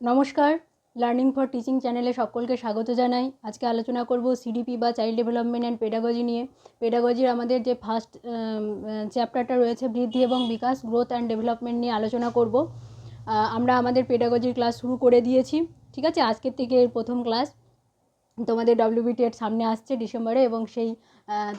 নমস্কার, learning for teaching চ্যানেলে সকলকে স্বাগত জানাই। আজকে আলোচনা করব সিডিপি বা চাইল্ড ডেভেলপমেন্ট অ্যান্ড পেডাগজি নিয়ে। পেডাগজির আমাদের যে ফার্স্ট চ্যাপ্টারটা রয়েছে বৃদ্ধি এবং বিকাশ, গ্রোথ অ্যান্ড ডেভেলপমেন্ট নিয়ে আলোচনা করব। আমরা আমাদের পেডাগজির ক্লাস শুরু করে দিয়েছি, ঠিক আছে। আজকের থেকে প্রথম ক্লাস। তোমাদের WBTET সামনে আসছে ডিসেম্বরে, এবং সেই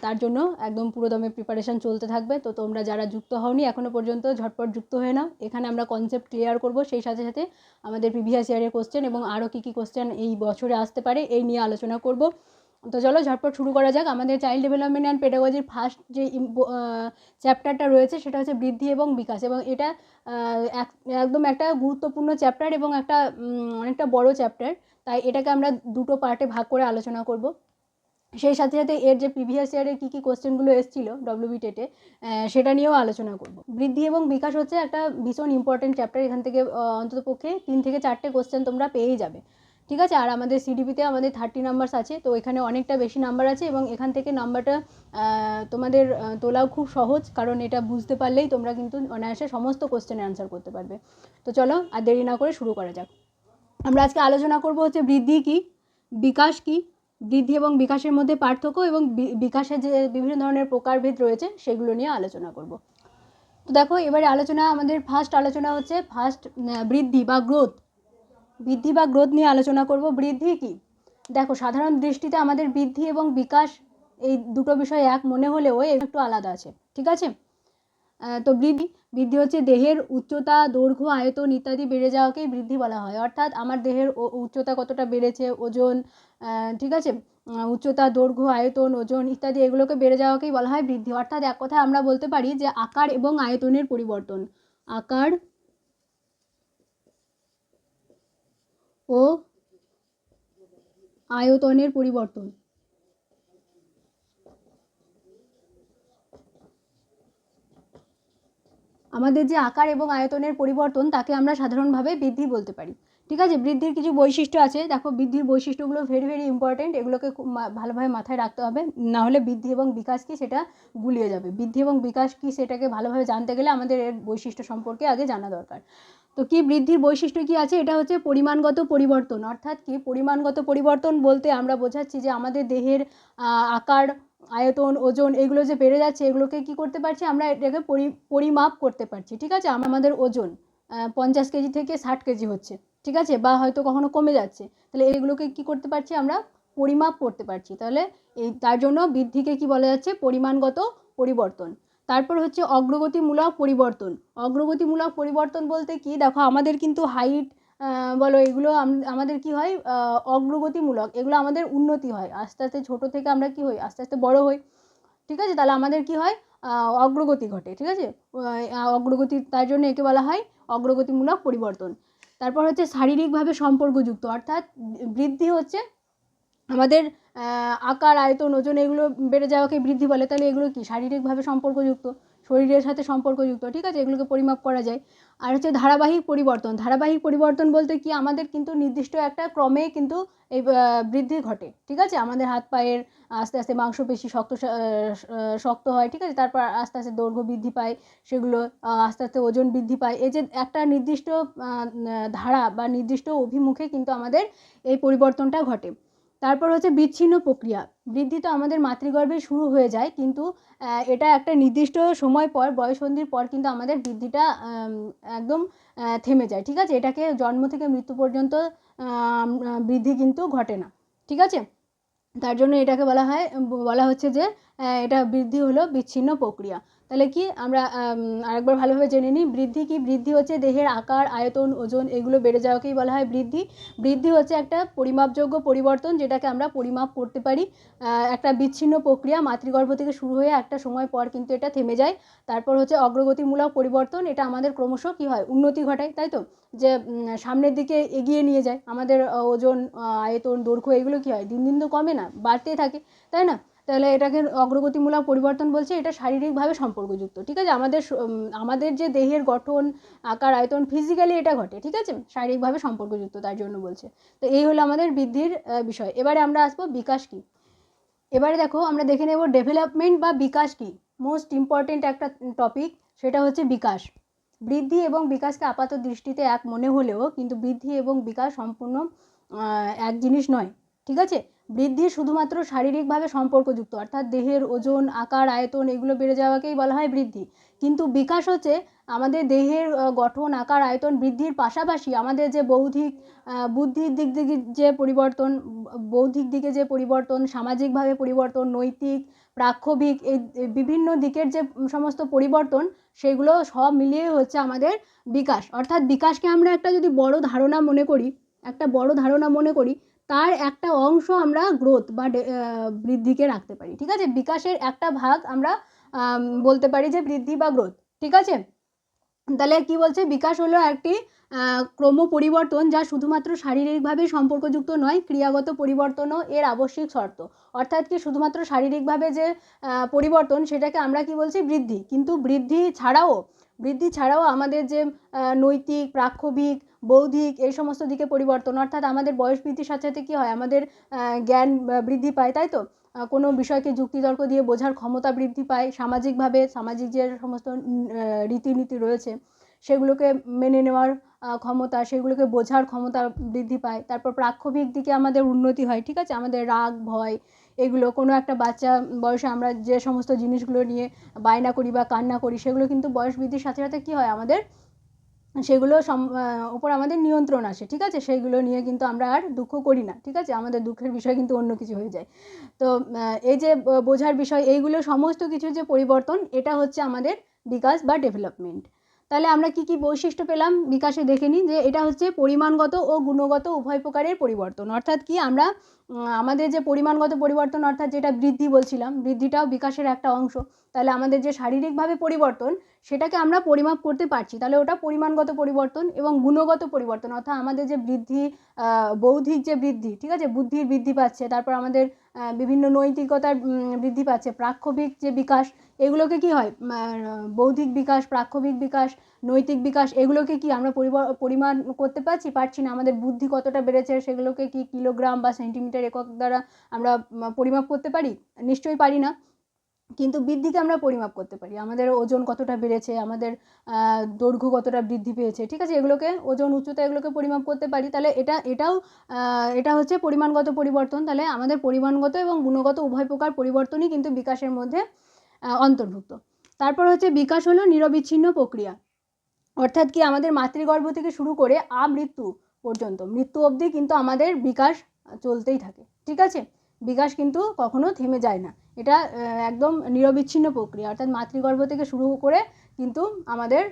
তার জন্য একদম পুরোদমে প্রিপারেশান চলতে থাকবে। তো তোমরা যারা যুক্ত হওনি এখনও পর্যন্ত ঝটপট যুক্ত হয়ে নাও। এখানে আমরা কনসেপ্ট ক্লিয়ার করব, সেই সাথে সাথে আমাদের প্রিভিয়াস ইয়ারের কোশ্চেন এবং আরও কী কী কোশ্চেন এই বছরে আসতে পারে এই নিয়ে আলোচনা করব। তো চলো ঝটপট শুরু করা যাক। আমাদের চাইল্ড ডেভেলপমেন্ট অ্যান্ড পেডাগজির ফার্স্ট যে চ্যাপ্টারটা রয়েছে সেটা হচ্ছে বৃদ্ধি এবং বিকাশ, এবং এটা একদম একটা গুরুত্বপূর্ণ চ্যাপ্টার এবং একটা অনেকটা বড় চ্যাপ্টার। তাই এটাকে আমরা দুটো পার্টে ভাগ করে আলোচনা করব। সেই সাথে সাথে এর যে প্রিভিয়াস ইয়ারে কী কী কোশ্চেনগুলো এসেছিলো WBTET-এ সেটা নিয়েও আলোচনা করব। বৃদ্ধি এবং বিকাশ হচ্ছে একটা ভীষণ ইম্পর্টেন্ট চ্যাপ্টার। এখান থেকে অন্ততপক্ষে 3 থেকে 4টে কোশ্চেন তোমরা পেয়েই যাবে, ঠিক আছে। আর আমাদের সিডিপিতে আমাদের 30 নাম্বারস আছে, তো এখানে অনেকটা বেশি নাম্বার আছে, এবং এখান থেকে নাম্বারটা তোমাদের তোলাও খুব সহজ, কারণ এটা বুঝতে পারলেই তোমরা কিন্তু অনায়াসে সমস্ত কোশ্চেনের অ্যান্সার করতে পারবে। তো চলো আর দেরি না করে শুরু করা যাক। আমরা আজকে আলোচনা করব হচ্ছে বৃদ্ধি কী, বিকাশ কী, বৃদ্ধি এবং বিকাশের মধ্যে পার্থক্য, এবং বিকাশের যে বিভিন্ন ধরনের প্রকারভেদ রয়েছে সেগুলো নিয়ে আলোচনা করব। তো দেখো, এবারে আমাদের ফার্স্ট আলোচনা হচ্ছে বৃদ্ধি বা গ্রোথ। বৃদ্ধি বা গ্রোথ নিয়ে আলোচনা করব। বৃদ্ধি কী? দেখো, সাধারণ দৃষ্টিতে আমাদের বৃদ্ধি এবং বিকাশ এই দুটো বিষয় এক মনে হলেও একটু আলাদা আছে, ঠিক আছে। তো বৃদ্ধি হচ্ছে দেহের উচ্চতা, দৈর্ঘ্য, আয়তন ইত্যাদি বেড়ে যাওয়াকেই বৃদ্ধি বলা হয়। অর্থাৎ আমার দেহের উচ্চতা কতটা বেড়েছে, ওজন, ঠিক আছে, উচ্চতা, দৈর্ঘ্য, আয়তন, ওজন ইত্যাদি এগুলোকে বেড়ে যাওয়াকেই বলা হয় বৃদ্ধি। অর্থাৎ এক কথায় আমরা বলতে পারি যে আকার এবং আয়তনের পরিবর্তন, আকার ও আয়তনের পরিবর্তন। আমাদের যে আকার এবং আয়তনের পরিবর্তন তাকে আমরা সাধারণভাবে বৃদ্ধি বলতে পারি, ঠিক আছে। বৃদ্ধির কিছু বৈশিষ্ট্য আছে। দেখো, বৃদ্ধির বৈশিষ্ট্যগুলো ভেরি ভেরি ইম্পর্টেন্ট, এগুলোকে খুব ভালোভাবে মাথায় রাখতে হবে, না হলে বৃদ্ধি এবং বিকাশ কী সেটা গুলিয়ে যাবে। বৃদ্ধি এবং বিকাশ কী সেটাকে ভালোভাবে জানতে গেলে আমাদের এর বৈশিষ্ট্য সম্পর্কে আগে জানা দরকার। তো কি বৃদ্ধির বৈশিষ্ট্য কী আছে? এটা হচ্ছে পরিমাণগত পরিবর্তন। অর্থাৎ কি পরিমাণগত পরিবর্তন বলতে আমরা বোঝাচ্ছি যে আমাদের দেহের আকার, আয়তন, ওজন এগুলো যে বেড়ে যাচ্ছে, এগুলোকে কি করতে পারছি আমরা? এটাকে পরিমাপ করতে পারছি, ঠিক আছে। আমাদের ওজন 50 কেজি থেকে 60 কেজি হচ্ছে, ঠিক আছে, বা হয়তো কখনো কমে যাচ্ছে, তাহলে এগুলোকে কি করতে পারছি আমরা? পরিমাপ করতে পারছি। তাহলে তার জন্য বৃদ্ধিকে কি বলা যাচ্ছে? পরিমাণগত পরিবর্তন। তারপর হচ্ছে অগ্রগতিমূলক পরিবর্তন। অগ্রগতিমূলক পরিবর্তন বলতে কি? দেখো, আমাদের কিন্তু হাইট বলো, এগুলো আমাদের কি হয়? অগ্রগতিমূলক, এগুলো আমাদের উন্নতি হয়। আস্তে আস্তে ছোটো থেকে আমরা কি হই? আস্তে আস্তে বড় হই, ঠিক আছে। তাহলে আমাদের কি হয়? অগ্রগতি ঘটে, ঠিক আছে। অগ্রগতি, তার জন্য একে বলা হয় অগ্রগতিমূলক পরিবর্তন। তারপর হচ্ছে শারীরিকভাবে সম্পর্কযুক্ত। অর্থাৎ বৃদ্ধি হচ্ছে আমাদের আকার, আয়তন, ওজন এগুলো বেড়ে যাওয়াকে বৃদ্ধি বলে। তাহলে এগুলো কি? শারীরিকভাবে সম্পর্কযুক্ত, শরীরের সাথে সম্পর্কযুক্ত, ঠিক আছে, এগুলোকে পরিমাপ করা যায়। আর হচ্ছে ধারাবাহিক পরিবর্তন। ধারাবাহিক পরিবর্তন বলতে কি? আমাদের কিন্তু নির্দিষ্ট একটা ক্রমে কিন্তু এই বৃদ্ধি ঘটে, ঠিক আছে। আমাদের হাত পায়ের আস্তে আস্তে মাংসপেশি শক্ত হয়, ঠিক আছে। তারপর আস্তে আস্তে দৈর্ঘ্য বৃদ্ধি পায়, সেগুলো আস্তে আস্তে ওজন বৃদ্ধি পায়। এই যে একটা নির্দিষ্ট ধারা বা নির্দিষ্ট অভিমুখে কিন্তু আমাদের এই পরিবর্তনটা ঘটে। তারপর হচ্ছে বিচ্ছিন্ন প্রক্রিয়া। বৃদ্ধি তো আমাদের মাতৃগর্ভে শুরু হয়ে যায়, কিন্তু এটা একটা নির্দিষ্ট সময় পর, বয়ঃসন্ধির পর কিন্তু আমাদের বৃদ্ধিটা একদম থেমে যায়, ঠিক আছে। এটাকে জন্ম থেকে মৃত্যু পর্যন্ত বৃদ্ধি কিন্তু ঘটে না, ঠিক আছে। তার জন্য এটাকে বলা হচ্ছে যে এটা বৃদ্ধি হলো বিচ্ছিন্ন প্রক্রিয়া। তাহলে কি আমরা আরেকবার ভালোভাবে জেনে নিই, বৃদ্ধি কি? বৃদ্ধি হচ্ছে দেহের আকার, আয়তন, ওজন এগুলো বেড়ে যাওয়াকেই বলা হয় বৃদ্ধি। বৃদ্ধি হচ্ছে একটা পরিমাপযোগ্য পরিবর্তন, যেটাকে আমরা পরিমাপ করতে পারি। একটা বিচ্ছিন্ন প্রক্রিয়া, মাতৃগর্ভ থেকে শুরু হয়ে একটা সময় পর কিন্তু এটা থেমে যায়। তারপর হচ্ছে অগ্রগতিমূলক পরিবর্তন। এটা আমাদের ক্রমশ কী হয়? উন্নতি ঘটায়, তাই তো, যে সামনের দিকে এগিয়ে নিয়ে যায়। আমাদের ওজন, আয়তন, দৈর্ঘ্য এগুলো কী হয়? দিন দিন তো কমে না, বাড়তেই থাকে, তাই না। তাহলে এটাকে অগ্রগতিমূলক পরিবর্তন বলছে। এটা শারীরিকভাবে সম্পর্কযুক্ত, ঠিক আছে। আমাদের যে দেহের গঠন, আকার, আয়তন ফিজিক্যালি এটা ঘটে, ঠিক আছে, শারীরিকভাবে সম্পর্কযুক্ত, তার জন্য বলছে। তো এই হলো আমাদের বৃদ্ধির বিষয়। এবারে আমরা আসবো বিকাশ কী। এবারে দেখো, আমরা দেখে নেব ডেভেলপমেন্ট বা বিকাশ কী। মোস্ট ইম্পর্টেন্ট একটা টপিক, সেটা হচ্ছে বিকাশ। বৃদ্ধি এবং বিকাশকে আপাত দৃষ্টিতে এক মনে হলেও কিন্তু বৃদ্ধি এবং বিকাশ সম্পূর্ণ এক জিনিস নয়, ঠিক আছে। বৃদ্ধি শুধুমাত্র শারীরিকভাবে সম্পর্কযুক্ত, অর্থাৎ দেহের ওজন, আকার, আয়তন এগুলো বেড়ে যাওয়াকেই বলা হয় বৃদ্ধি। কিন্তু বিকাশ হচ্ছে আমাদের দেহের গঠন, আকার, আয়তন বৃদ্ধির পাশাপাশি আমাদের যে বৌদ্ধিক বুদ্ধির দিক থেকে যে পরিবর্তন, বৌদ্ধিক দিকে যে পরিবর্তন, সামাজিকভাবে পরিবর্তন, নৈতিক, প্রাক্ষবিক, এই বিভিন্ন দিকের যে সমস্ত পরিবর্তন, সেগুলো সব মিলিয়ে হচ্ছে আমাদের বিকাশ। অর্থাৎ বিকাশকে আমরা একটা যদি বড় ধারণা মনে করি, একটা বড় ধারণা মনে করি, তার একটা অংশ আমরা গ্রোথ বা বৃদ্ধিকে রাখতে পারি, ঠিক আছে। বিকাশের একটা ভাগ আমরা বলতে পারি যে বৃদ্ধি বা গ্রোথ, ঠিক আছে। তাহলে কি বলছে, বিকাশ হলো একটি ক্রম পরিবর্তন যা শুধুমাত্র শারীরিকভাবে সম্পর্কযুক্ত নয়, ক্রিয়াগত পরিবর্তনও এর আবশ্যিক শর্ত। অর্থাৎ কি শুধুমাত্র শারীরিকভাবে যে পরিবর্তন, সেটাকে আমরা কি বলছি, বৃদ্ধি। কিন্তু বৃদ্ধি ছাড়াও আমাদের যে নৈতিক, প্রাক্ষবিক, বৌদ্ধিক এই সমস্ত দিকে পরিবর্তন, অর্থাৎ আমাদের বয়স বৃদ্ধির সাথে সাথে কী হয়, আমাদের জ্ঞান বৃদ্ধি পায়, তাই তো। কোনো বিষয়কে যুক্তিতর্ক দিয়ে বোঝার ক্ষমতা বৃদ্ধি পায়, সামাজিকভাবে সামাজিক যে সমস্ত রীতিনীতি রয়েছে সেগুলোকে মেনে নেওয়ার ক্ষমতা, সেগুলোকে বোঝার ক্ষমতা বৃদ্ধি পায়। তারপর প্রাক্ষবিক দিকে আমাদের উন্নতি হয়, ঠিক আছে। আমাদের রাগ, ভয় এগুলো, কোনো একটা বাচ্চা বয়সে আমরা যে সমস্ত জিনিসগুলো নিয়ে বায়না করি বা কান্না করি, সেগুলো কিন্তু বয়স বৃদ্ধির সাথে সাথে কী হয়, আমাদের সেগুলো ওপর আমাদের নিয়ন্ত্রণ আসে, ঠিক আছে। সেইগুলো নিয়ে কিন্তু আমরা আর দুঃখ করি না, ঠিক আছে। আমাদের দুঃখের বিষয় কিন্তু অন্য কিছু হয়ে যায়। তো এই যে বোঝার বিষয়, এইগুলো সমস্ত কিছুর যে পরিবর্তন, এটা হচ্ছে আমাদের বিকাশ বা ডেভেলপমেন্ট। তাহলে আমরা কি কি বৈশিষ্ট্য পেলাম বিকাশে, দেখে নিই। যে এটা হচ্ছে পরিমাণগত ও গুণগত উভয় প্রকারের পরিবর্তন। অর্থাৎ কি, আমরা আমাদের যে পরিমাণগত পরিবর্তন, অর্থাৎ যেটা বৃদ্ধি বলছিলাম, বৃদ্ধিটাও বিকাশের একটা অংশ। তাহলে আমাদের যে শারীরিকভাবে পরিবর্তন, সেটাকে আমরা পরিমাপ করতে পারছি, তাহলে ওটা পরিমাণগত পরিবর্তন। এবং গুণগত পরিবর্তন, অর্থাৎ আমাদের যে বৃদ্ধি, বৌদ্ধিক যে বৃদ্ধি, ঠিক আছে, বুদ্ধির বৃদ্ধি পাচ্ছে, তারপর আমাদের বিভিন্ন নৈতিকতার বৃদ্ধি পাচ্ছে, প্রাক্ষবিক যে বিকাশ, এগুলোকে কি হয়, বৌদ্ধিক বিকাশ, প্রাক্ষবিক বিকাশ, নৈতিক বিকাশ, এগুলোকে কি আমরা পরিমাণ করতে পারছি না। আমাদের বুদ্ধি কতটা বেড়েছে সেগুলোকে কি কিলোগ্রাম বা সেন্টিমিটার একক দ্বারা আমরা পরিমাপ করতে পারি? নিশ্চয়ই পারি না। কিন্তু বৃদ্ধিকে আমরা পরিমাপ করতে পারি, আমাদের ওজন কতটা বেড়েছে, আমাদের দৈর্ঘ্য কতটা বৃদ্ধি পেয়েছে, ঠিক আছে। এগুলোকে ওজন, উচ্চতা এগুলোকে পরিমাপ করতে পারি। তাহলে এটা হচ্ছে পরিমাণগত পরিবর্তন। তাহলে আমাদের পরিমাণগত এবং গুণগত উভয় প্রকার পরিবর্তনই কিন্তু বিকাশের মধ্যে অন্তর্ভুক্ত। তারপর হচ্ছে বিকাশ হলো নিরবিচ্ছিন্ন প্রক্রিয়া। অর্থাৎ কি, আমাদের মাতৃগর্ভ থেকে শুরু করে আমৃত্যু পর্যন্ত, মৃত্যু অবধি কিন্তু আমাদের বিকাশ চলতেই থাকে, ঠিক আছে। বিকাশ কিন্তু কখনো থেমে যায় না, এটা একদম নিরবিচ্ছিন্ন প্রক্রিয়া। অর্থাৎ মাতৃগর্ভ থেকে শুরু করে কিন্তু আমাদের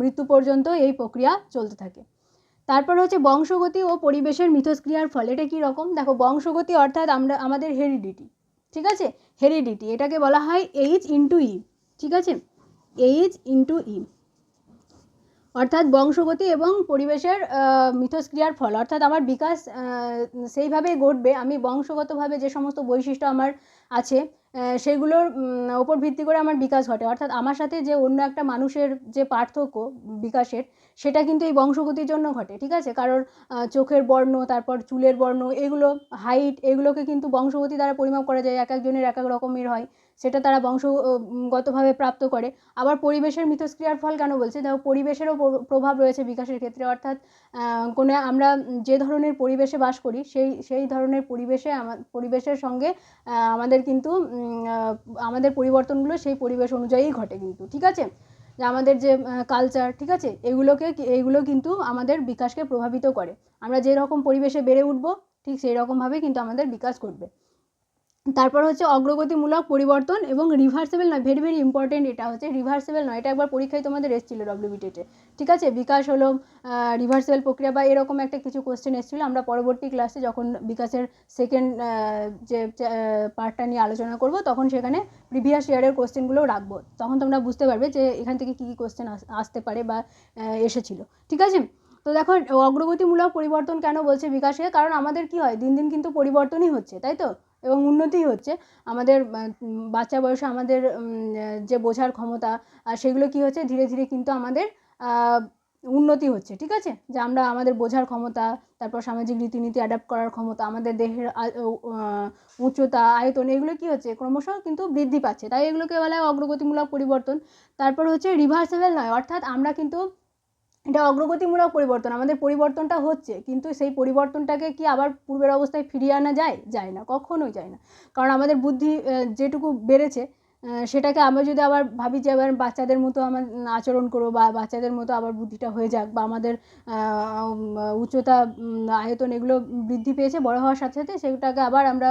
মৃত্যু পর্যন্ত এই প্রক্রিয়া চলতে থাকে। তারপর হচ্ছে বংশগতি ও পরিবেশের মিথস্ক্রিয়ার ফল। এটা কী রকম, দেখো, বংশগতি অর্থাৎ আমাদের হেরিডিটি, ঠিক আছে। হেরিডিটি, এটাকে বলা হয় H/E, ঠিক আছে, H/E। অর্থাৎ বংশগতি এবং পরিবেশের মিথস্ক্রিয়ার ফল, অর্থাৎ আমার বিকাশ সেইভাবেই ঘটবে, আমি বংশগতভাবে যে সমস্ত বৈশিষ্ট্য আমার আছে সেগুলোর ওপর ভিত্তি করে আমার বিকাশ ঘটে। অর্থাৎ আমার সাথে যে অন্য একটা মানুষের যে পার্থক্য বিকাশের, সেটা কিন্তু এই বংশগতির জন্য ঘটে, ঠিক আছে। কারোর চোখের বর্ণ, তারপর চুলের বর্ণ, এগুলো হাইট, এগুলোকে কিন্তু বংশগতি দ্বারা পরিমাপ করা যায়, এক একজনের এক এক রকমের হয়, সেটা তারা বংশগতভাবে প্রাপ্ত করে। আবার পরিবেশের মিথস্ক্রিয়ার ফল কেন বলছে, দেখো, পরিবেশেরও প্রভাব রয়েছে বিকাশের ক্ষেত্রে। অর্থাৎ কোনো আমরা যে ধরনের পরিবেশে বাস করি, সেই ধরনের পরিবেশের সঙ্গে আমাদের কিন্তু আমাদের পরিবর্তনগুলো সেই পরিবেশ অনুযায়ী ঘটে কিন্তু, ঠিক আছে। যে আমাদের যে কালচার, ঠিক আছে, এগুলো কিন্তু আমাদের বিকাশকে প্রভাবিত করে। আমরা যেরকম পরিবেশে বেড়ে উঠব, ঠিক সেই রকমভাবে কিন্তু আমাদের বিকাশ ঘটবে। তারপর হচ্ছে অগ্রগতিমূলক পরিবর্তন এবং রিভার্সেবল নয়, ভেরি ভেরি ইম্পর্টেন্ট, এটা হচ্ছে রিভার্সেবল নয়। এটা একবার পরীক্ষায় তোমাদের এসেছিলো WBTET-এ, ঠিক আছে। বিকাশ হলো রিভার্সেবল প্রক্রিয়া বা এরকম একটা কিছু কোশ্চেন এসেছিলো। আমরা পরবর্তী ক্লাসে যখন বিকাশের সেকেন্ড যে পার্টটা নিয়ে আলোচনা করব, তখন সেখানে প্রিভিয়াস ইয়ারের কোশ্চেনগুলোও রাখবো, তখন তোমরা বুঝতে পারবে যে এখান থেকে কী কী কোশ্চেন আসতে পারে বা এসেছিলো, ঠিক আছে। তো দেখো, অগ্রগতিমূলক পরিবর্তন কেন বলছে বিকাশে, কারণ আমাদের কি হয়, দিন দিন কিন্তু পরিবর্তনই হচ্ছে, তাই তো, এবং উন্নতিই হচ্ছে। আমাদের বাচ্চা বয়সে আমাদের যে বোঝার ক্ষমতা, সেগুলো কি হচ্ছে, ধীরে ধীরে কিন্তু আমাদের উন্নতি হচ্ছে, ঠিক আছে, যে আমরা আমাদের বোঝার ক্ষমতা, তারপর সামাজিক রীতিনীতি অ্যাডাপ্ট করার ক্ষমতা, আমাদের দেহের উচ্চতা, আয়তন, এগুলো কী হচ্ছে ক্রমশ কিন্তু বৃদ্ধি পাচ্ছে, তাই এগুলোকে বলা হয় অগ্রগতিমূলক পরিবর্তন। তারপর হচ্ছে রিভার্সেবল নয়, অর্থাৎ আমরা কিন্তু এটা অগ্রগতিমূলক পরিবর্তন, আমাদের পরিবর্তনটা হচ্ছে, কিন্তু সেই পরিবর্তনটাকে কি আবার পূর্বের অবস্থায় ফিরিয়ে আনা যায়? যায় না, কখনোই যায় না। কারণ আমাদের বুদ্ধি যেটুকু বেড়েছে সেটাকে আমরা যদি আবার ভাবি যে আবার বাচ্চাদের মতো আমার আচরণ করবো বা বাচ্চাদের মতো আবার বুদ্ধিটা হয়ে যাক, বা আমাদের উচ্চতা, আয়তন এগুলো বৃদ্ধি পেয়েছে বড় হওয়ার সাথে সাথে, সেটাকে আবার আমরা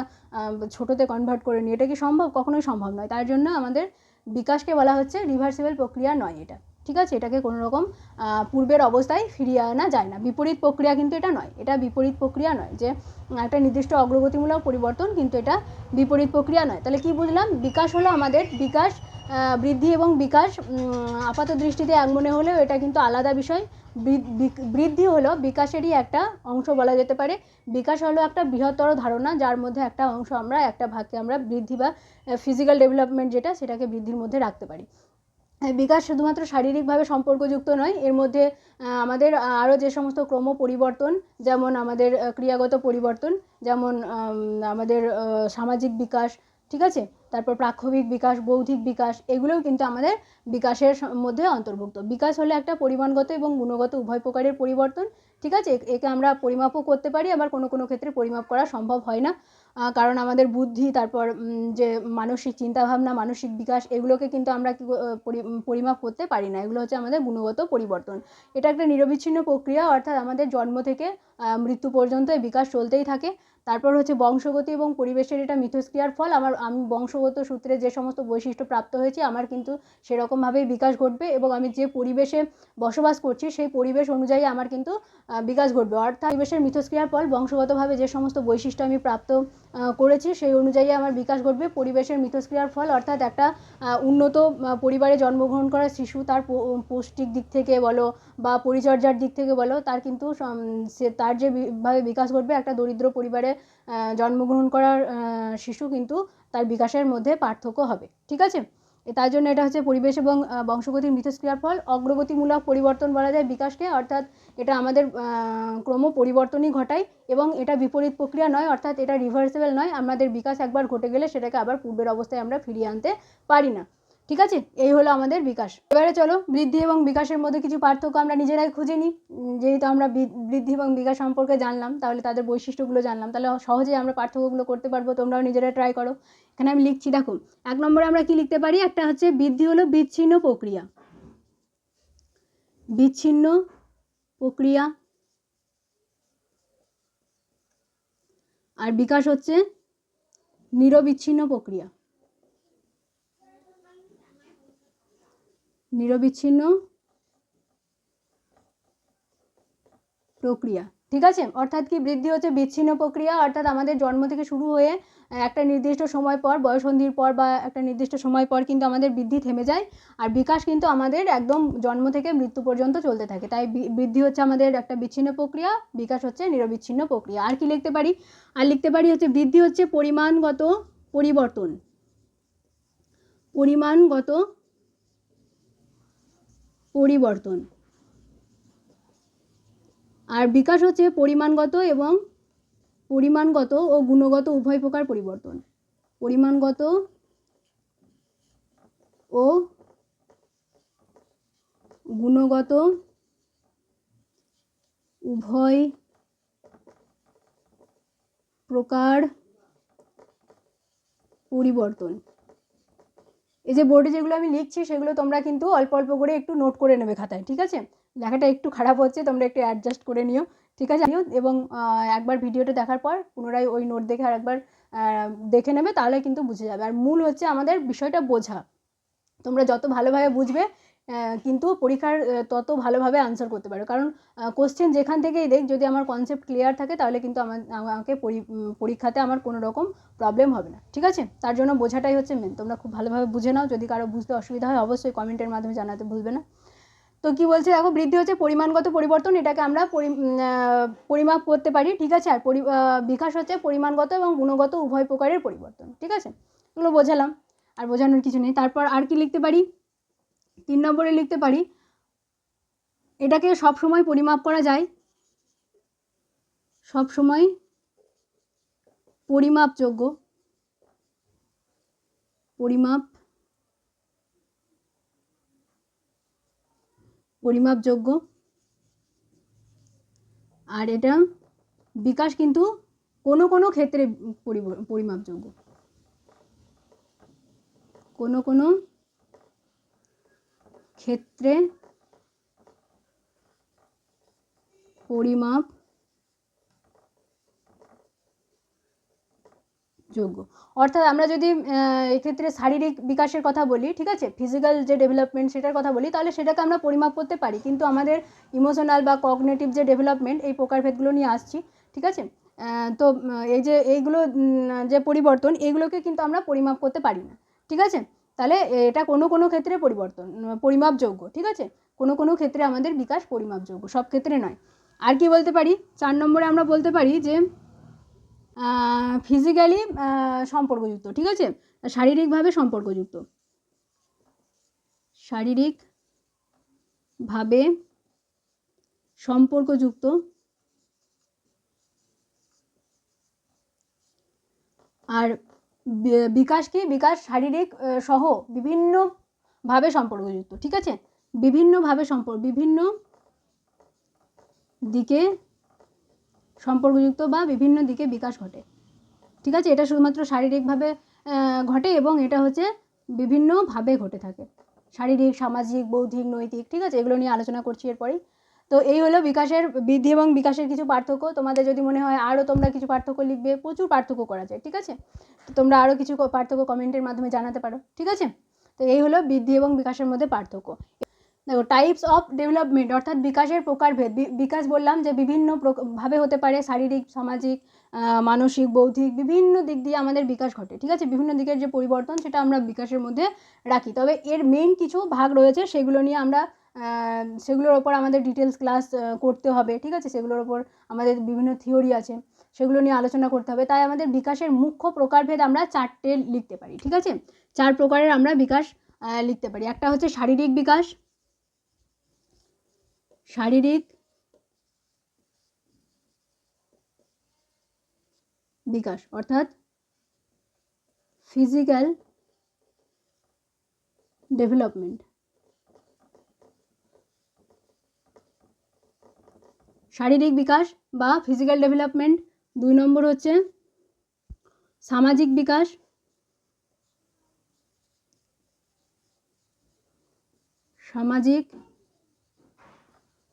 ছোটোতে কনভার্ট করে নিই, এটা কি সম্ভব? কখনোই সম্ভব নয়। তার জন্য আমাদের বিকাশকে বলা হচ্ছে রিভার্সিবল প্রক্রিয়া নয় এটা, ঠিক আছে, এটাকে কোনো রকম পূর্বের অবস্থায় ফিরিয়ে আনা যায় না। বিপরীত প্রক্রিয়া কিন্তু এটা নয়, এটা বিপরীত প্রক্রিয়া নয় যে একটা নির্দিষ্ট অগ্রগতিমূলক পরিবর্তন, কিন্তু এটা বিপরীত প্রক্রিয়া নয়। তাহলে কি বুঝলাম? বিকাশ হলো আমাদের বিকাশ, বৃদ্ধি এবং বিকাশ আপাত দৃষ্টিতে এক মনে হলেও এটা কিন্তু আলাদা বিষয়। বৃদ্ধি হলো বিকাশেরই একটা অংশ বলা যেতে পারে। বিকাশ হলো একটা বৃহত্তর ধারণা, যার মধ্যে একটা অংশ আমরা, একটা ভাগকে আমরা বৃদ্ধি বা ফিজিক্যাল ডেভেলপমেন্ট যেটা, সেটাকে বৃদ্ধির মধ্যে রাখতে পারি। বিকাশ শুধুমাত্র শারীরিকভাবে সম্পর্কযুক্ত নয়, এর মধ্যে আমাদের আরও যে সমস্ত ক্রম পরিবর্তন, যেমন আমাদের ক্রিয়াগত পরিবর্তন, যেমন আমাদের সামাজিক বিকাশ, ঠিক আছে, তারপর প্রাক্ষবিক বিকাশ, বৌদ্ধিক বিকাশ, এগুলোও কিন্তু আমাদের বিকাশের মধ্যে অন্তর্ভুক্ত। বিকাশ হলো একটা পরিমাণগত এবং গুণগত উভয় প্রকারের পরিবর্তন, ঠিক আছে, একে আমরা পরিমাপও করতে পারি, আবার কোনো কোনো ক্ষেত্রে পরিমাপ করা সম্ভব হয় না, কারণ আমাদের বুদ্ধি, তারপর যে মানসিক চিন্তাভাবনা, মানসিক বিকাশ, এগুলোকে কিন্তু আমরা পরিমাপ করতে পারি না। এগুলো হচ্ছে আমাদের গুণগত পরিবর্তন। এটা একটা নিরবিচ্ছিন্ন প্রক্রিয়া, অর্থাৎ আমাদের জন্ম থেকে মৃত্যু পর্যন্ত এই বিকাশ চলতেই থাকে। তারপর হচ্ছে বংশগতি এবং পরিবেশের এটা মিথস্ক্রিয়ার ফল। আমি বংশগত সূত্রে যে সমস্ত বৈশিষ্ট্য প্রাপ্ত হয়েছি, আমার কিন্তু সেরকমভাবেই বিকাশ ঘটবে, এবং আমি যে পরিবেশে বসবাস করছি সেই পরিবেশ অনুযায়ী আমার কিন্তু বিকাশ ঘটবে। অর্থাৎ পরিবেশের মিথস্ক্রিয়ার ফল, বংশগতভাবে যে সমস্ত বৈশিষ্ট্য আমি প্রাপ্ত করেছি সেই অনুযায়ী আমার বিকাশ ঘটবে। পরিবেশের মিথস্ক্রিয়ার ফল, অর্থাৎ একটা উন্নত পরিবারে জন্মগ্রহণ করা শিশু, তার পৌষ্টিক দিক থেকে বলো বা পরিচর্যার দিক থেকে বলো, তার কিন্তু তার যেভাবে বিকাশ ঘটবে, একটা দরিদ্র পরিবারে জন্মগ্রহণ করার শিশু কিন্তু তার বিকাশের মধ্যে পার্থক্য হবে, ঠিক আছে। তাই জন্য এটা হচ্ছে পরিবেশ এবং বংশগতির মিথস্ক্রিয়ার ফল। অগ্রগতিমূলক পরিবর্তন বলা যায় বিকাশকে, অর্থাৎ এটা আমাদের ক্রম পরিবর্তনই ঘটায়, এবং এটা বিপরীত প্রক্রিয়া নয়, অর্থাৎ এটা রিভার্সেবল নয়। আমাদের বিকাশ একবার ঘটে গেলে সেটাকে আবার পূর্বের অবস্থায় আমরা ফিরিয়ে আনতে পারি না, ঠিক আছে। এই হলো আমাদের বিকাশ। এবারে চলো বৃদ্ধি এবং বিকাশের মধ্যে কিছু পার্থক্য আমরা নিজেরাই খুঁজে নিই। যেহেতু আমরা বৃদ্ধি এবং বিকাশ সম্পর্কে জানলাম, তাহলে তাদের বৈশিষ্ট্যগুলো জানলাম, তাহলে সহজেই আমরা পার্থক্যগুলো করতে পারবো। তোমরাও নিজেরা ট্রাই করো। এখানে আমি লিখছি, দেখো 1 নম্বরে আমরা কি লিখতে পারি? একটা হচ্ছে বৃদ্ধি হলো বিচ্ছিন্ন প্রক্রিয়া, বিচ্ছিন্ন প্রক্রিয়া, আর বিকাশ হচ্ছে নিরবিচ্ছিন্ন প্রক্রিয়া, নিরবিচ্ছিন্ন প্রক্রিয়া, ঠিক আছে। অর্থাৎ কি, বৃদ্ধি হচ্ছে বিচ্ছিন্ন প্রক্রিয়া, অর্থাৎ আমাদের জন্ম থেকে শুরু হয়ে একটা নির্দিষ্ট সময় পর, বয়ঃসন্ধির পর বা একটা নির্দিষ্ট সময় পর কিন্তু আমাদের বৃদ্ধি থেমে যায়, আর বিকাশ কিন্তু আমাদের একদম জন্ম থেকে মৃত্যু পর্যন্ত চলতে থাকে। তাই বৃদ্ধি হচ্ছে আমাদের একটা বিচ্ছিন্ন প্রক্রিয়া, বিকাশ হচ্ছে নিরবিচ্ছিন্ন প্রক্রিয়া। আর কি লিখতে পারি? আর লিখতে পারি হচ্ছে বৃদ্ধি হচ্ছে পরিমাণগত পরিবর্তন, পরিমাণগত পরিবর্তন, আর বিকাশ হচ্ছে পরিমাণগত ও গুণগত উভয় প্রকার পরিবর্তন, পরিমাণগত ও গুণগত উভয় প্রকার পরিবর্তন। এই যে বোর্ডে যেগুলো আমি লিখছি সেগুলো তোমরা কিন্তু অল্প অল্প করে একটু নোট করে নেবে খাতায়, ঠিক আছে। লেখাটা একটু খারাপ হচ্ছে, তোমরা একটু অ্যাডজাস্ট করে নিও, ঠিক আছে। এবং একবার ভিডিওটা দেখার পর পুনরায় ওই নোট দেখে আরেকবার দেখে নেবে, তাহলে কিন্তু বুঝে যাবে। আর মূল হচ্ছে আমাদের বিষয়টা বোঝা। তোমরা যত ভালোভাবে বুঝবে কিন্তু পরীক্ষার তত ভালোভাবে আনসার করতে পারো। কারণ কোশ্চেন যেখান থেকেই দেখ, যদি আমার কনসেপ্ট ক্লিয়ার থাকে তাহলে কিন্তু আমাকে পরীক্ষাতে আমার কোনো রকম প্রবলেম হবে না, ঠিক আছে। তার জন্য বোঝাটাই হচ্ছে মেন। তোমরা খুব ভালোভাবে বুঝে নাও। যদি কারো বুঝতে অসুবিধা হয় অবশ্যই কমেন্টের মাধ্যমে জানাতে ভুলবে না। তো কি বলছে দেখো, বৃদ্ধি হচ্ছে পরিমাণগত পরিবর্তন, এটাকে আমরা পরিমাপ করতে পারি, ঠিক আছে। আর বিকাশ হচ্ছে পরিমাণগত এবং গুণগত উভয় প্রকারের পরিবর্তন, ঠিক আছে। এগুলো বোঝালাম, আর বোঝানোর কিছু নেই। তারপর আর কি লিখতে পারি? 3 নম্বরে লিখতে পারি এটাকে সব সময় পরিমাপ করা যায়, সব সময় পরিমাপযোগ্য, পরিমাপযোগ্য। আর এটা বিকাশ কিন্তু কোনো কোনো ক্ষেত্রে পরিমাপযোগ্য, কোনো কোনো ক্ষেত্রে পরিমাপযোগ্য। অর্থাৎ আমরা যদি এক্ষেত্রে শারীরিক বিকাশের কথা বলি, ঠিক আছে, ফিজিক্যাল যে ডেভেলপমেন্ট সেটার কথা বলি, তাহলে সেটাকে আমরা পরিমাপ করতে পারি, কিন্তু আমাদের ইমোশনাল বা কগনিটিভ যে ডেভেলপমেন্ট, এই প্রকারভেদগুলো নিয়ে আসছি, ঠিক আছে। তো এই যে এইগুলো যে পরিবর্তন, এইগুলোকে কিন্তু আমরা পরিমাপ করতে পারি না, ঠিক আছে। তাহলে এটা কোনো কোনো ক্ষেত্রে পরিমাপযোগ্য, ঠিক আছে। কোনো কোনো ক্ষেত্রে আমাদের বিকাশ পরিমাপযোগ্য, সব ক্ষেত্রে নয়। আর কি বলতে পারি, 4 নম্বরে আমরা বলতে পারি যে ফিজিক্যালি সম্পর্কযুক্ত, ঠিক আছে, শারীরিকভাবে সম্পর্কযুক্ত, শারীরিকভাবে সম্পর্কযুক্ত। আর বিকাশ কি, বিকাশ শারীরিক সহ বিভিন্নভাবে সম্পর্কযুক্ত, ঠিক আছে, বিভিন্ন দিকে সম্পর্কযুক্ত বা বিভিন্ন দিকে বিকাশ ঘটে, ঠিক আছে। এটা শুধুমাত্র শারীরিকভাবে ঘটে এবং এটা হচ্ছে বিভিন্নভাবে ঘটে থাকে, শারীরিক, সামাজিক, বৌদ্ধিক, নৈতিক, ঠিক আছে, এগুলো নিয়ে আলোচনা করছি এরপরেই। তো এই হলো বিকাশের, বৃদ্ধি এবং বিকাশের কিছু পার্থক্য। তোমাদের যদি মনে হয় আরও তোমরা কিছু পার্থক্য লিখবে, প্রচুর পার্থক্য করা যায়, ঠিক আছে, তো তোমরা আরও কিছু পার্থক্য কমেন্টের মাধ্যমে জানাতে পারো, ঠিক আছে। তো এই হলো বৃদ্ধি এবং বিকাশের মধ্যে পার্থক্য। দেখো, টাইপস অফ ডেভেলপমেন্ট অর্থাৎ বিকাশের প্রকারভেদ। বিকাশ বললাম যে বিভিন্ন ভাবে হতে পারে, শারীরিক, সামাজিক, মানসিক, বৌদ্ধিক, বিভিন্ন দিক দিয়ে আমাদের বিকাশ ঘটে, ঠিক আছে। বিভিন্ন দিকের যে পরিবর্তন সেটা আমরা বিকাশের মধ্যে রাখি, তবে এর মেইন কিছু ভাগ রয়েছে, সেগুলো নিয়ে আমরা সেগুলোর ওপর আমাদের ডিটেলস ক্লাস করতে হবে, ঠিক আছে। সেগুলোর ওপর আমাদের বিভিন্ন থিওরি আছে, সেগুলো নিয়ে আলোচনা করতে হবে। তাই আমাদের বিকাশের মুখ্য প্রকারভেদ আমরা 4টে লিখতে পারি, ঠিক আছে। 4 প্রকারের আমরা বিকাশ লিখতে পারি। একটা হচ্ছে শারীরিক বিকাশ, শারীরিক বিকাশ অর্থাৎ ফিজিক্যাল ডেভেলপমেন্ট। শারীরিক বিকাশ বা ফিজিক্যাল ডেভেলপমেন্ট। 2 নম্বর হচ্ছে সামাজিক বিকাশ, সামাজিক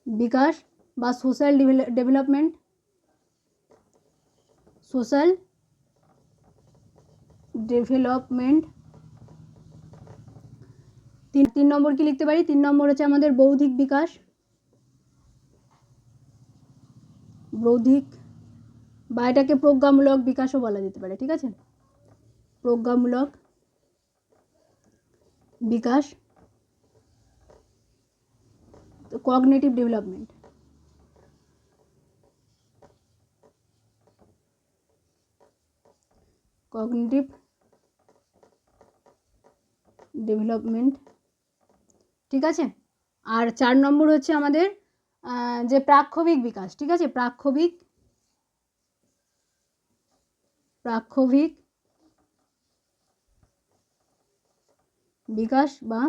বিকাশ বা সোশ্যাল ডেভেলপমেন্ট, সোশ্যাল ডেভেলপমেন্ট। 3 নম্বর কি লিখতে পারি, 3 নম্বর হচ্ছে আমাদের বৌদ্ধিক বিকাশ, বৌদ্ধিক বা এটাকে প্রজ্ঞামূলক বিকাশও বলা যেতে পারে, ঠিক আছে, প্রজ্ঞামূলক বিকাশ। কগনিটিভ ডেভেলপমেন্ট, কগনিটিভ ডেভেলপমেন্ট, ঠিক আছে। আর 4 নম্বর হচ্ছে আমাদের যে প্রাক্ষবিক বিকাশ, ঠিক আছে, প্রাক্ষবিক বিকাশ বা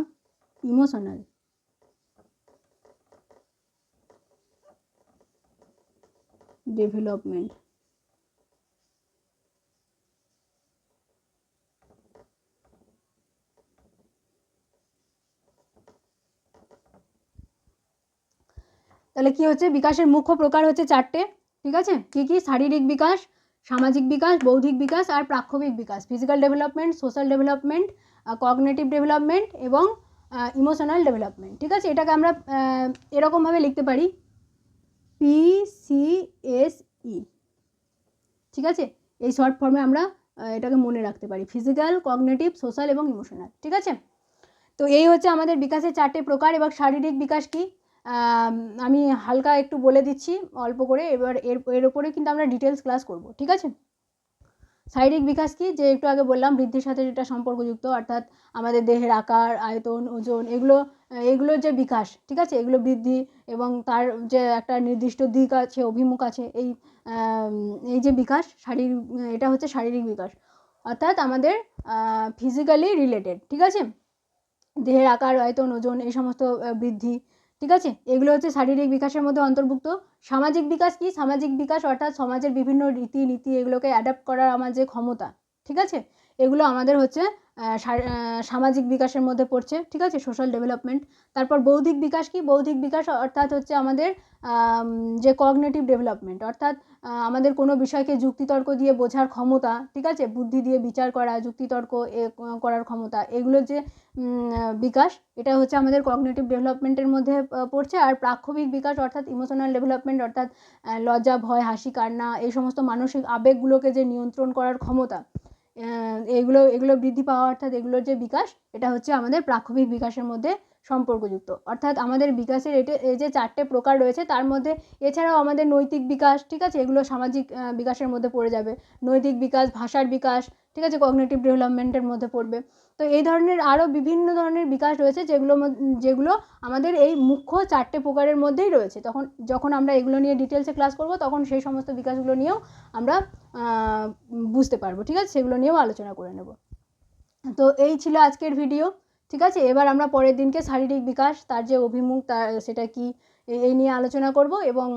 ইমোশনাল ডেভেলপমেন্ট। তাহলে কি হচ্ছে, বিকাশের মুখ্য প্রকার হচ্ছে 4টে, ঠিক আছে। কি কি, শারীরিক বিকাশ, সামাজিক বিকাশ, বৌদ্ধিক বিকাশ আর প্রাক্ষবিক বিকাশ। Physical development, social development, cognitive development এবং ইমোশনাল ডেভেলপমেন্ট, ঠিক আছে। এটাকে আমরা এরকমভাবে লিখতে পারি, PCSE, ঠিক আছে। এই শর্ট ফর্মে আমরা এটাকে মনে রাখতে পারি, ফিজিক্যাল, কগনিটিভ, সোশ্যাল এবং ইমোশনাল, ঠিক আছে। তো এই হচ্ছে আমাদের বিকাশের 4টে প্রকার। এবার শারীরিক বিকাশ কি আমি হালকা একটু বলে দিচ্ছি অল্প করে, এবার এর উপরে কিন্তু আমরা ডিটেলস ক্লাস করব, ঠিক আছে। শারীরিক বিকাশ কি, যে একটু আগে বললাম বৃদ্ধির সাথে যেটা সম্পর্কযুক্ত, অর্থাৎ আমাদের দেহের আকার, আয়তন, ওজন, এগুলো এগুলোর যে বিকাশ, ঠিক আছে, এগুলো বৃদ্ধি এবং তার যে একটা নির্দিষ্ট দিক আছে, অভিমুখ আছে, এই যে বিকাশ শারীরিক, এটা হচ্ছে শারীরিক বিকাশ, অর্থাৎ আমাদের ফিজিক্যালি রিলেটেড, ঠিক আছে, দেহের আকার, আয়তন, ওজন, এই সমস্ত বৃদ্ধি, ঠিক আছে, এগুলো হচ্ছে শারীরিক বিকাশের মধ্যে অন্তর্ভুক্ত। সামাজিক বিকাশ কি? সামাজিক বিকাশ অর্থাৎ সমাজের বিভিন্ন রীতিনীতি এগুলোকে অ্যাডাপ্ট করার আমার যে ক্ষমতা, ঠিক আছে, এগুলো আমাদের হচ্ছে সামাজিক বিকাশের মধ্যে পড়ছে, ঠিক আছে, সোশ্যাল ডেভেলপমেন্ট। তারপর বৌদ্ধিক বিকাশ কি? বৌদ্ধিক বিকাশ অর্থাৎ হচ্ছে আমাদের যে কগনিটিভ ডেভেলপমেন্ট, অর্থাৎ আমাদের কোনো বিষয়কে যুক্তিতর্ক দিয়ে বোঝার ক্ষমতা, ঠিক আছে, বুদ্ধি দিয়ে বিচার করা, যুক্তিতর্ক করার ক্ষমতা, এগুলোর যে বিকাশ, এটা হচ্ছে আমাদের কগনিটিভ ডেভেলপমেন্টের মধ্যে পড়ছে। আর প্রাক্ষবিক বিকাশ অর্থাৎ ইমোশনাল ডেভেলপমেন্ট, অর্থাৎ লজ্জা, ভয়, হাসি, কান্না, এই সমস্ত মানসিক আবেগগুলোকে যে নিয়ন্ত্রণ করার ক্ষমতা, এগুলো বৃদ্ধি পাওয়া, অর্থাৎ এগুলোর যে বিকাশ, এটা হচ্ছে আমাদের প্রাক্ষবিক বিকাশের মধ্যে সম্পর্কযুক্ত। অর্থাৎ আমাদের বিকাশের এই যে 4টে প্রকার রয়েছে, তার মধ্যে এছাড়াও আমাদের নৈতিক বিকাশ, ঠিক আছে, এগুলো সামাজিক বিকাশের মধ্যে পড়ে যাবে। নৈতিক বিকাশ, ভাষার বিকাশ, ঠিক আছে, কগনিটিভ ডেভেলপমেন্টের মধ্যে পড়বে। তো এই ধরনের আরও বিভিন্ন ধরনের বিকাশ রয়েছে, যেগুলো আমাদের এই মুখ্য 4টে প্রকারের মধ্যেই রয়েছে। যখন আমরা এগুলো নিয়ে ডিটেলসে ক্লাস করব, তখন সেই সমস্ত বিকাশগুলো নিয়েও আমরা বুঝতে পারবো, ঠিক আছে, সেগুলো নিয়েও আলোচনা করে নেব। তো এই ছিল আজকের ভিডিও, ঠিক আছে। এবার আমরা পরের দিনকে শারীরিক বিকাশ, তার যে অভিমুখ, সেটা কি, এই নিয়ে আলোচনা করব। এবং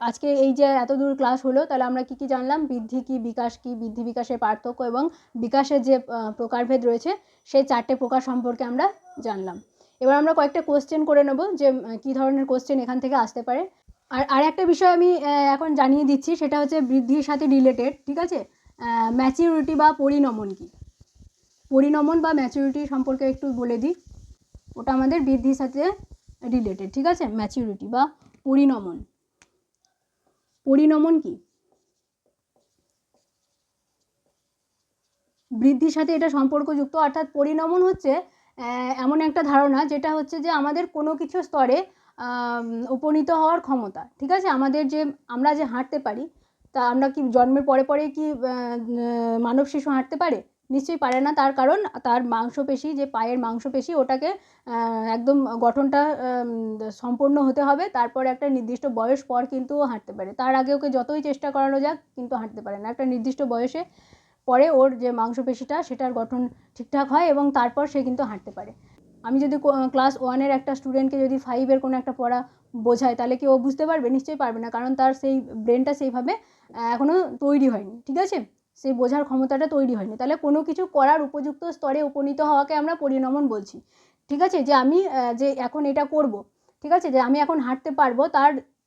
আজকে এই যে এত দূর ক্লাস হলো, তাহলে আমরা কি জানলাম? বৃদ্ধি কি, বিকাশ কি, বৃদ্ধি বিকাশের পার্থক্য এবং বিকাশের যে প্রকারভেদ রয়েছে, সেই 4টে প্রকার সম্পর্কে আমরা জানলাম। এবার আমরা কয়েকটা কোশ্চেন করে নেব, যে কী ধরনের কোশ্চেন এখান থেকে আসতে পারে। আর একটা বিষয় আমি এখন জানিয়ে দিচ্ছি, সেটা হচ্ছে বৃদ্ধির সাথে রিলেটেড, ঠিক আছে, ম্যাচিউরিটি বা পরিণমন কি? পরিণমন বা ম্যাচিউরিটি সম্পর্কে একটু বলে দিই। ওটা আমাদের বৃদ্ধির সাথে রিলেটেড, ঠিক আছে, ম্যাচিউরিটি বা পরিণমন। পরিণমন কি? বৃদ্ধির সাথে এটা সম্পর্কযুক্ত। অর্থাৎ পরিণমন হচ্ছে এমন একটা ধারণা, যেটা হচ্ছে যে আমাদের কোনো কিছু স্তরে উপনীত হওয়ার ক্ষমতা, ঠিক আছে, আমরা যে হাঁটতে পারি, তা আমরা কি জন্মের পরে পরে কি মানব শিশু হাঁটতে পারে? নিশ্চয়ই পারে না। তার কারণ তার মাংসপেশি, যে পায়ের মাংসপেশি, ওটাকে একদম গঠনটা সম্পূর্ণ হতে হবে, তারপর একটা নির্দিষ্ট বয়স পর কিন্তু হাঁটতে পারে। তার আগে ওকে যতই চেষ্টা করানো যাক, কিন্তু হাঁটতে পারে না। একটা নির্দিষ্ট বয়সে পরে ওর যে মাংসপেশিটা, সেটার গঠন ঠিকঠাক হয় এবং তারপর সে কিন্তু হাঁটতে পারে। আমি যদি ক্লাস 1-এর একটা স্টুডেন্টকে যদি 5-এর কোনো একটা পড়া বোঝাই, তাহলে কি ও বুঝতে পারবে? নিশ্চয়ই পারবে না, কারণ তার সেই ব্রেনটা সেইভাবে এখনও তৈরি হয়নি, ঠিক আছে, সেই বোঝার ক্ষমতাটা তৈরি হয়নি। তাহলে কোনো কিছু করার উপযুক্ত স্তরে উপনীত হওয়াকে আমরা পরিণমন বলছি, ঠিক আছে। যে আমি যে এখন এটা করব, ঠিক আছে, যে আমি এখন হাঁটতে পারবো,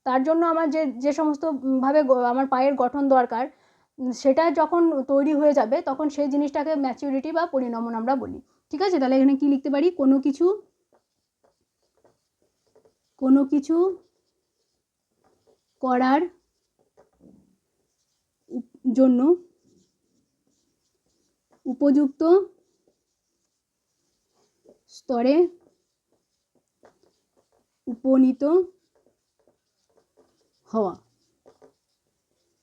তার জন্য আমার যে সমস্ত ভাবে আমার পায়ের গঠন দরকার, সেটা যখন তৈরি হয়ে যাবে, তখন সেই জিনিসটাকে ম্যাচিউরিটি বা পরিণমন আমরা বলি, ঠিক আছে। তাহলে এখানে কি লিখতে পারি? কোনো কিছু করার জন্য উপযুক্ত স্তরে উপনীত হওয়া,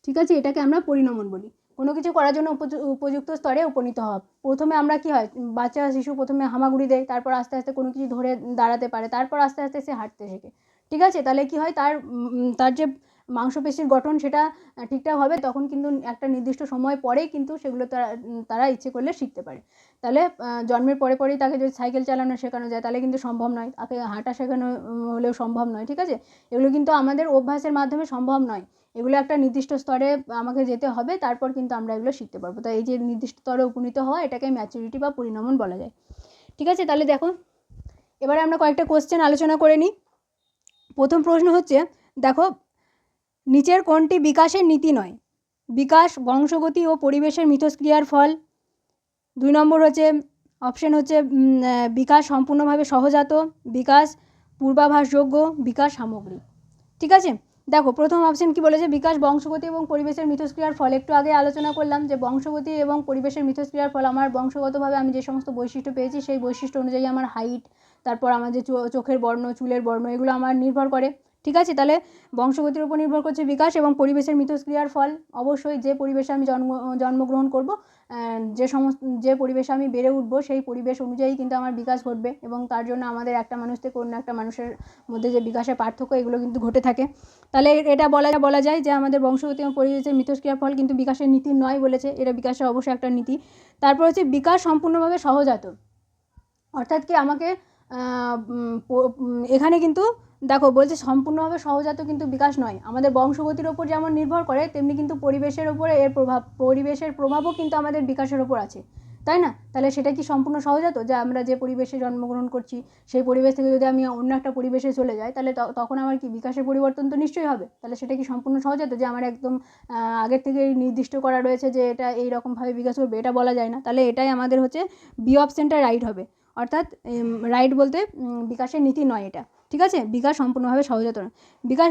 ঠিক আছে, এটাকে আমরা পরিণমন বলি। কোনো কিছু করার জন্য উপযুক্ত স্তরে উপনীত হওয়া। প্রথমে আমরা কি হয়, বাচ্চা শিশু প্রথমে হামাগুড়ি দেয়, তারপর আস্তে আস্তে কোনো কিছু ধরে দাঁড়াতে পারে, তারপর আস্তে আস্তে সে হাঁটতে শেখে, ঠিক আছে। তাহলে কি হয়, তার যে মাংসপেশির গঠন, সেটা ঠিকঠাক হবে, তখন কিন্তু একটা নির্দিষ্ট সময় পরেই কিন্তু সেগুলো তারা ইচ্ছে করলে শিখতে পারে। তাহলে জন্মের পরে পরেই তাকে যদি সাইকেল চালানো শেখানো যায়, তাহলে কিন্তু সম্ভব নয়। তাকে হাঁটা শেখানো হলেও সম্ভব নয়, ঠিক আছে। এগুলো কিন্তু আমাদের অভ্যাসের মাধ্যমে সম্ভব নয়। এগুলো একটা নির্দিষ্ট স্তরে আমাকে যেতে হবে, তারপর কিন্তু আমরা এগুলো শিখতে পারবো। তাই এই যে নির্দিষ্ট স্তরে উপনীত হওয়া, এটাকে ম্যাচুরিটি বা পরিণমন বলা যায়, ঠিক আছে। তাহলে দেখো, এবারে আমরা কয়েকটা কোশ্চেন আলোচনা করে নিই। প্রথম প্রশ্ন হচ্ছে, দেখো, নিচের কোনটি বিকাশের নীতি নয়? বিকাশ বংশগতি ও পরিবেশের মিথস্ক্রিয়ার ফল। 2 নম্বর হচ্ছে, অপশন হচ্ছে বিকাশ সম্পূর্ণভাবে সহজাত, বিকাশ পূর্বাভাসযোগ্য, বিকাশ সামগ্রিক, ঠিক আছে। দেখো, প্রথম অপশন কি বলেছে? বিকাশ বংশগতি এবং পরিবেশের মিথস্ক্রিয়ার ফল। একটু আগে আলোচনা করলাম যে বংশগতি এবং পরিবেশের মিথস্ক্রিয়ার ফল, আমার বংশগতভাবে আমি যে সমস্ত বৈশিষ্ট্য পেয়েছি, সেই বৈশিষ্ট্য অনুযায়ী আমার হাইট, তারপর আমার যে চোখের বর্ণ, চুলের বর্ণ, এগুলো আমার নির্ভর করে, ঠিক আছে। তাহলে বংশগতির উপর নির্ভর করছে বিকাশ, এবং পরিবেশের মিথস্ক্রিয়ার ফল অবশ্যই যে পরিবেশে আমি জন্মগ্রহণ করব, যে পরিবেশে আমি বেড়ে উঠবো সেই পরিবেশ অনুযায়ী কিন্তু আমার বিকাশ ঘটবে, এবং তার জন্য আমাদের একটা মানুষ থেকে অন্য একটা মানুষের মধ্যে যে বিকাশের পার্থক্য এগুলো কিন্তু ঘটে থাকে। তাহলে এটা বলা যায় যে আমাদের বংশগতি এবং পরিবেশের মিথস্ক্রিয়ার ফল কিন্তু বিকাশের নীতি নয় বলেছে, এটা বিকাশের অবশ্যই একটা নীতি। তারপর হচ্ছে বিকাশ সম্পূর্ণভাবে সহজাত, অর্থাৎ কি আমাকে এখানে কিন্তু দেখো বলছে সম্পূর্ণভাবে সহজাত কিন্তু বিকাশ নয়, আমাদের বংশগতির ওপর যেমন নির্ভর করে তেমনি কিন্তু পরিবেশের ওপরে পরিবেশের প্রভাবও কিন্তু আমাদের বিকাশের ওপর আছে, তাই না? তাহলে সেটা কি সম্পূর্ণ সহজাত যে আমরা যে পরিবেশে জন্মগ্রহণ করছি সেই পরিবেশ থেকে যদি আমি অন্য একটা পরিবেশে চলে যাই তাহলে তখন আমার কি বিকাশের পরিবর্তন তো নিশ্চয়ই হবে। তাহলে সেটা কি সম্পূর্ণ সহজাত যে আমার একদম আগের থেকেই নির্দিষ্ট করা রয়েছে যে এটা এইরকমভাবে বিকাশ করবে, এটা বলা যায় না। তাহলে এটাই আমাদের হচ্ছে বি অপশনটা রাইট হবে, অর্থাৎ রাইট বলতে বিকাশের নীতি নয় এটা, ঠিক আছে? বিকাশ সম্পূর্ণভাবে সহজাত নয়। বিকাশ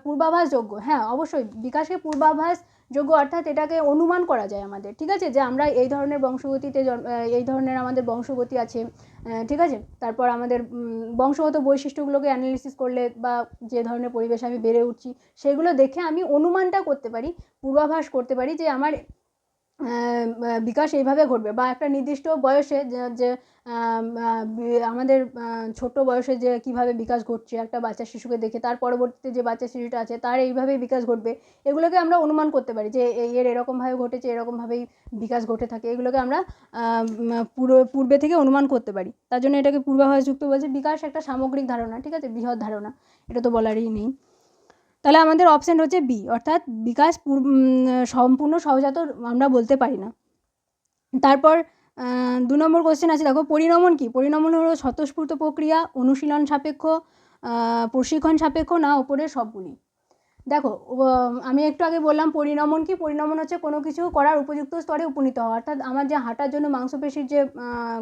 পূর্বাভাসযোগ্য, হ্যাঁ অবশ্যই বিকাশকে পূর্বাভাসযোগ্য, অর্থাৎ এটাকে অনুমান করা যায় আমাদের, ঠিক আছে? যে আমরা এই ধরনের বংশগতিতে এই ধরনের আমাদের বংশগতি আছে, ঠিক আছে? তারপর আমাদের বংশগত বৈশিষ্ট্যগুলোকে অ্যানালিসিস করলে বা যে ধরনের পরিবেশে আমি বেড়ে উঠছি সেগুলো দেখে আমি অনুমানটা করতে পারি, পূর্বাভাস করতে পারি যে আমার বিকাশ এইভাবে ঘটবে, বা একটা নির্দিষ্ট বয়সে যে আমাদের ছোট বয়সে যে কীভাবে বিকাশ ঘটছে একটা বাচ্চা শিশুকে দেখে তার পরবর্তীতে যে বাচ্চা শিশুটা আছে তার এইভাবেই বিকাশ ঘটবে, এগুলোকে আমরা অনুমান করতে পারি যে এর এরকমভাবে ঘটেছে, এরকমভাবেই বিকাশ ঘটে থাকে, এগুলোকে আমরা পূর্বে থেকে অনুমান করতে পারি। তার জন্য এটাকে পূর্বাভাসযুক্ত বলছে। বিকাশ একটা সামগ্রিক ধারণা, ঠিক আছে, বৃহৎ ধারণা, এটা তো বলারই নেই। তাহলে আমাদের অপশান হচ্ছে বি, অর্থাৎ বিকাশ সম্পূর্ণ সহজাত আমরা বলতে পারি না। তারপর 2 নম্বর কোশ্চেন আছে, দেখো পরিণমন কি? পরিণমন হলো স্বতঃস্ফূর্ত প্রক্রিয়া, অনুশীলন সাপেক্ষ, প্রশিক্ষণ সাপেক্ষ, না ওপরের সবগুলি। দেখো আমি একটু আগে বললাম পরিণমন কি? পরিণমন হচ্ছে কোনো কিছু করার উপযুক্ত স্তরে উপনীত হওয়া, অর্থাৎ আমার যে হাঁটার জন্য মাংসপেশির যে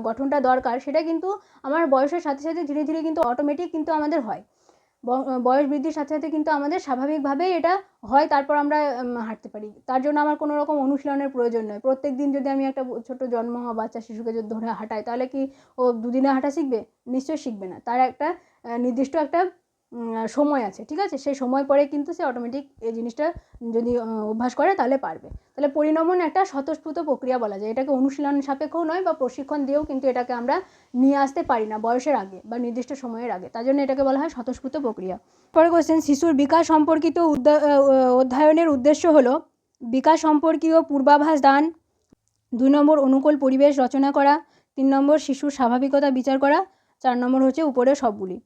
গঠনটা দরকার সেটা কিন্তু আমার বয়সের সাথে সাথে ধীরে ধীরে কিন্তু অটোমেটিক কিন্তু আমাদের হয়, বয়স বৃদ্ধির সাথে সাথে কিন্তু আমাদের স্বাভাবিকভাবেই এটা হয়, তারপর আমরা হাঁটতে পারি। তার জন্য আমার কোনো রকম অনুশীলনের প্রয়োজন নয়। প্রত্যেক দিন যদি আমি একটা ছোট জন্ম হওয়া বাচ্চা শিশুকে যদি ধরে হাঁটাই তাহলে কি ও দুদিনে হাঁটা শিখবে? নিশ্চয়ই শিখবে না। তার একটা নির্দিষ্ট একটা সময় আছে, ঠিক আছে? সেই সময় পরে কিন্তু সে অটোমেটিক এই জিনিসটা যদি অভ্যাস করে তাহলে পারবে। তাহলে পরিণমন একটা স্বতঃস্ফূর্ত প্রক্রিয়া বলা যায়, এটাকে অনুশীলন সাপেক্ষও নয় বা প্রশিক্ষণ দিয়েও কিন্তু এটাকে আমরা নিয়ে আসতে পারি না বয়সের আগে বা নির্দিষ্ট সময়ের আগে, তার জন্য এটাকে বলা হয় স্বতঃস্ফূর্ত প্রক্রিয়া। পরে কোশ্চেন, শিশুর বিকাশ সম্পর্কিত অধ্যয়নের উদ্দেশ্য হলো বিকাশ সম্পর্কীয় পূর্বাভাস দান, 2 নম্বর অনুকূল পরিবেশ রচনা করা, 3 নম্বর শিশুর স্বাভাবিকতা বিচার করা, 4 নম্বর হচ্ছে উপরের সবগুলি।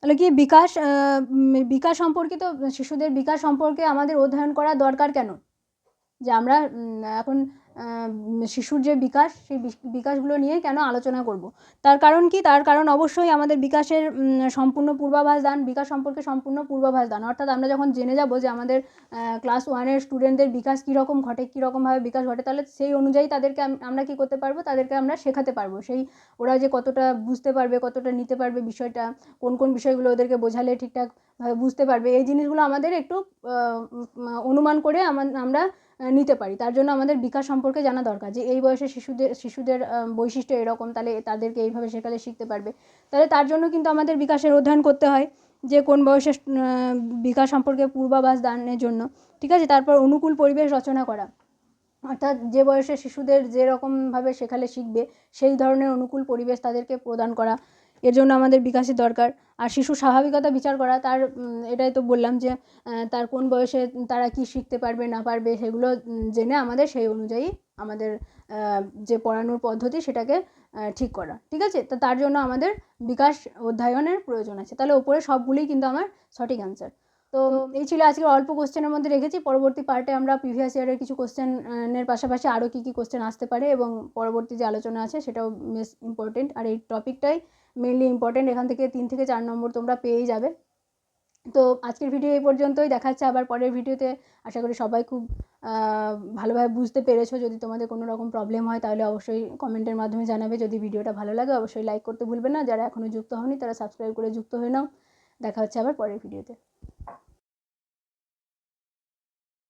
তাহলে কি বিকাশ সম্পর্কিত শিশুদের বিকাশ সম্পর্কে আমাদের অধ্যয়ন করা দরকার কেন? যে আমরা এখন শিশুর যে বিকাশ সেই বিকাশগুলো নিয়ে কেন আলোচনা করব? তার কারণ কি? তার কারণ অবশ্যই আমাদের বিকাশের সম্পূর্ণ পূর্বাভাস দান, বিকাশ সম্পর্কে সম্পূর্ণ পূর্বাভাস দান, অর্থাৎ আমরা যখন জেনে যাব যে আমাদের ক্লাস 1-এর স্টুডেন্টদের বিকাশ কীরকম ঘটে, কীরকমভাবে বিকাশ ঘটে, তাহলে সেই অনুযায়ী তাদেরকে আমরা কী করতে পারবো? তাদেরকে আমরা শেখাতে পারবো। সেই ওরা যে কতটা বুঝতে পারবে, কতটা নিতে পারবে বিষয়টা, কোন কোন বিষয়গুলো ওদেরকে বোঝালে ঠিকঠাকভাবে বুঝতে পারবে, এই জিনিসগুলো আমাদের একটু অনুমান করে আমরা নিতে পারি। তার জন্য আমাদের বিকাশ সম্পর্কে জানা দরকার যে এই বয়সে শিশুদের বৈশিষ্ট্য এরকম, তাহলে তাদেরকে এইভাবে শেখালে শিখতে পারবে। তাহলে তার জন্য কিন্তু আমাদের বিকাশের অধ্যয়ন করতে হয় যে কোন বয়সে বিকাশ সম্পর্কে পূর্বাভাস দানের জন্য, ঠিক আছে? তারপর অনুকূল পরিবেশ রচনা করা, অর্থাৎ যে বয়সে শিশুদের যেরকমভাবে শেখালে শিখবে সেই ধরনের অনুকূল পরিবেশ তাদেরকে প্রদান করা, এর জন্য আমাদের বিকাশের দরকার। আর শিশুর স্বাভাবিকতা বিচার করা, তার এটাই তো বললাম যে তার কোন বয়সে তারা কি শিখতে পারবে না পারবে সেগুলো জেনে আমাদের সেই অনুযায়ী আমাদের যে পড়ানোর পদ্ধতি সেটাকে ঠিক করা, ঠিক আছে? তো তার জন্য আমাদের বিকাশ অধ্যয়নের প্রয়োজন আছে। তাহলে ওপরে সবগুলোই কিন্তু আমার সঠিক অ্যান্সার। তো এই ছিল আজকের অল্প কোশ্চেনের মধ্যে রেখেছি। পরবর্তী পার্টে আমরা প্রিভিয়াস ইয়ারের কিছু কোশ্চেনের পাশাপাশি আরও কী কী কোশ্চেন আসতে পারে এবং পরবর্তী যে আলোচনা আছে সেটাও বেশ ইম্পর্টেন্ট, আর এই টপিকটাই মেনলি ইম্পর্টেন্ট। এখান থেকে 3 থেকে 4 নম্বর তোমরা পেয়েই যাবে। তো আজকের ভিডিও এই পর্যন্তই, দেখা হচ্ছে আবার পরের ভিডিওতে। আশা করি সবাই খুব ভালোভাবে বুঝতে পেরেছো। যদি তোমাদের কোনো রকম প্রবলেম হয় তাহলে অবশ্যই কমেন্টের মাধ্যমে জানাবে। যদি ভিডিওটা ভালো লাগে অবশ্যই লাইক করতে ভুলবে না। যারা এখনও যুক্ত হওনি তারা সাবস্ক্রাইব করে যুক্ত হয়ে নাও। দেখা হচ্ছে আবার পরের ভিডিওতে।